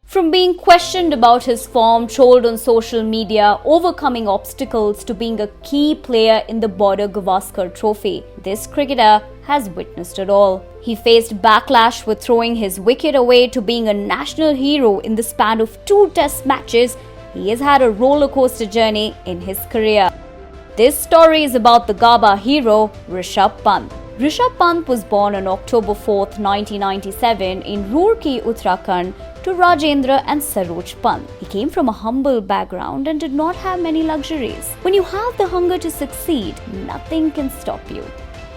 From being questioned about his form, trolled on social media, overcoming obstacles to being a key player in the Border Gavaskar Trophy, this cricketer has witnessed it all. He faced backlash with throwing his wicket away to being a national hero in the span of 2 test matches. He has had a roller coaster journey in his career. This story is about the Gabba hero, Rishabh Pant. Rishabh Pant was born on October 4, 1997 in Roorkee, Uttarakhand to Rajendra and SAROJ Pant. He came from a humble background and did not have many luxuries. When you have the hunger to succeed, nothing can stop you.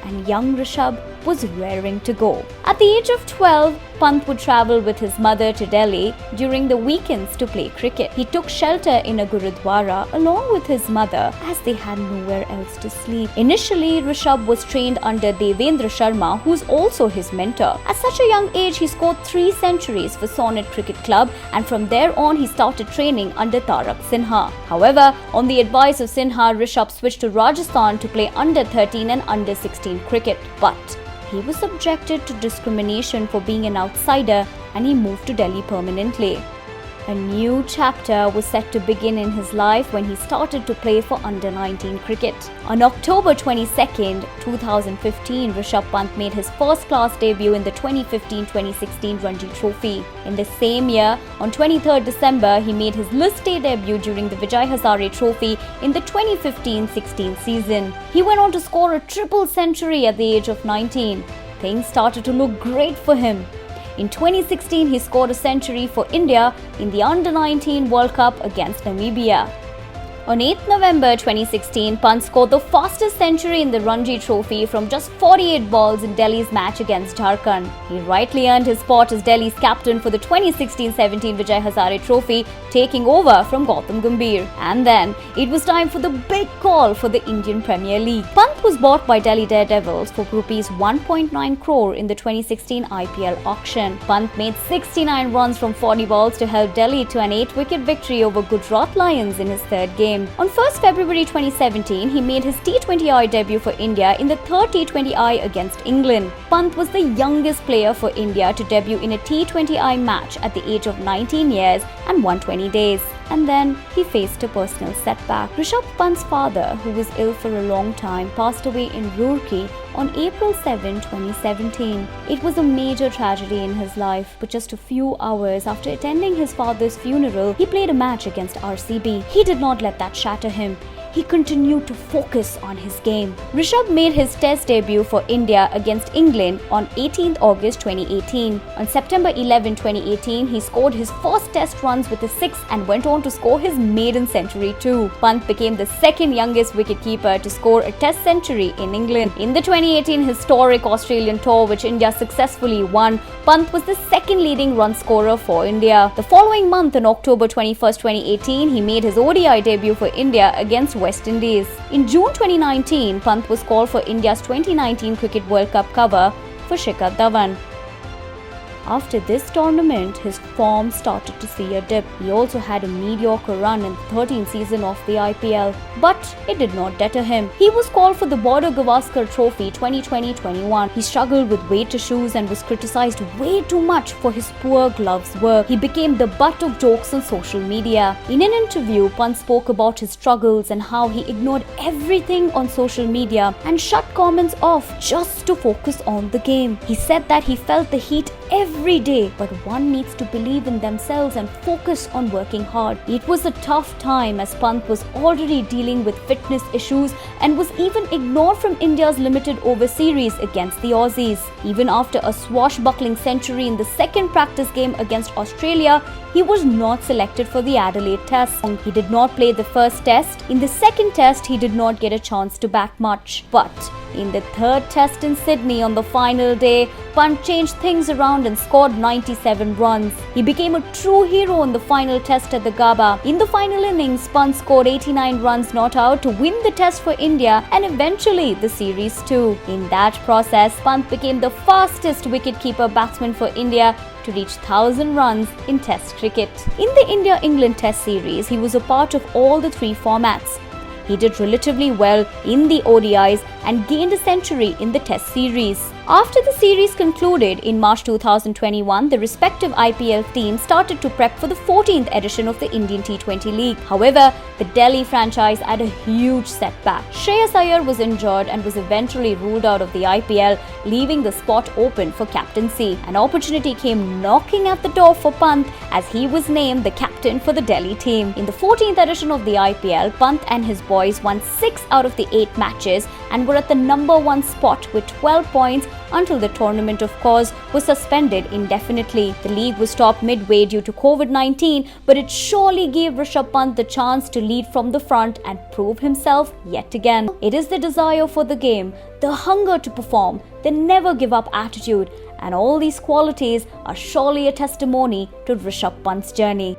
And young Rishabh was raring to go. At the age of 12, Pant would travel with his mother to Delhi during the weekends to play cricket. He took shelter in a Gurudwara along with his mother as they had nowhere else to sleep. Initially, Rishabh was trained under Devendra Sharma, who is also his mentor. At such a young age, he scored 3 centuries for Sonnet Cricket Club, and from there on he started training under Tarak Sinha. However, on the advice of Sinha, Rishabh switched to Rajasthan to play under 13 and under 16 cricket. But he was subjected to discrimination for being an outsider and he moved to Delhi permanently. A new chapter was set to begin in his life when he started to play for under-19 cricket. On October 22, 2015, Rishabh Pant made his first-class debut in the 2015-2016 Ranji Trophy. In the same year, on 23rd December, he made his List A debut during the Vijay Hazare Trophy in the 2015-16 season. He went on to score a triple century at the age of 19. Things started to look great for him. In 2016, he scored a century for India in the Under-19 World Cup against Namibia. On 8 November 2016, Pant scored the fastest century in the Ranji Trophy from just 48 balls in Delhi's match against Jharkhand. He rightly earned his spot as Delhi's captain for the 2016-17 Vijay Hazare Trophy, taking over from Gautam Gambhir. And then, it was time for the big call for the Indian Premier League. Pant was bought by Delhi Daredevils for rupees 1.9 crore in the 2016 IPL auction. Pant made 69 runs from 40 balls to help Delhi to an 8-wicket victory over Gujarat Lions in his third game. On 1st February 2017, he made his T20I debut for India in the third T20I against England. Pant was the youngest player for India to debut in a T20I match at the age of 19 years and 120 days. And then he faced a personal setback. Rishabh Pant's father, who was ill for a long time, passed away in Roorkee on April 7, 2017. It was a major tragedy in his life, but just a few hours after attending his father's funeral, he played a match against RCB. He did not let that shatter him. He continued to focus on his game. Rishabh made his test debut for India against England on 18th August 2018. On September 11, 2018, he scored his first test runs with a 6 and went on to score his maiden century too. Pant became the second youngest wicketkeeper to score a test century in England. In the 2018 historic Australian tour, which India successfully won, Pant was the second leading run scorer for India. The following month, on October 21, 2018, he made his ODI debut for India against West Indies. In June 2019, Pant was called for India's 2019 Cricket World Cup cover for Shikhar Dhawan. After this tournament, his form started to see a dip. He also had a mediocre run in the 13th season of the IPL, but it did not deter him. He was called for the Border Gavaskar Trophy 2020-21. He struggled with weight issues and was criticized way too much for his poor gloves work. He became the butt of jokes on social media. In an interview, Pant spoke about his struggles and how he ignored everything on social media and shut comments off just to focus on the game. He said that he felt the heat every day, but one needs to believe in themselves and focus on working hard. It was a tough time as Pant was already dealing with fitness issues and was even ignored from India's limited over series against the Aussies. Even after a swashbuckling century in the second practice game against Australia, he was not selected for the Adelaide Test. He did not play the first test. In the second test, he did not get a chance to bat much. But in the third test in Sydney on the final day, Pant changed things around and scored 97 runs. He became a true hero in the final test at the Gabba. In the final innings, Pant scored 89 runs not out to win the test for India and eventually the series too. In that process, Pant became the fastest wicketkeeper-batsman for India to reach 1,000 runs in Test cricket. In the India-England Test series, he was a part of all the 3 formats. He did relatively well in the ODIs and gained a century in the Test series. After the series concluded in March 2021, the respective IPL teams started to prep for the 14th edition of the Indian T20 League. However, the Delhi franchise had a huge setback. Shreyas Iyer was injured and was eventually ruled out of the IPL, leaving the spot open for captaincy. An opportunity came knocking at the door for Pant as he was named the captain for the Delhi team. In the 14th edition of the IPL, Pant and his boys won 6 out of the 8 matches and were at the number 1 spot with 12 points until the tournament, of course, was suspended indefinitely. The league was stopped midway due to COVID-19, but it surely gave Rishabh Pant the chance to lead from the front and prove himself yet again. It is the desire for the game, the hunger to perform, the never give up attitude, and all these qualities are surely a testimony to Rishabh Pant's journey.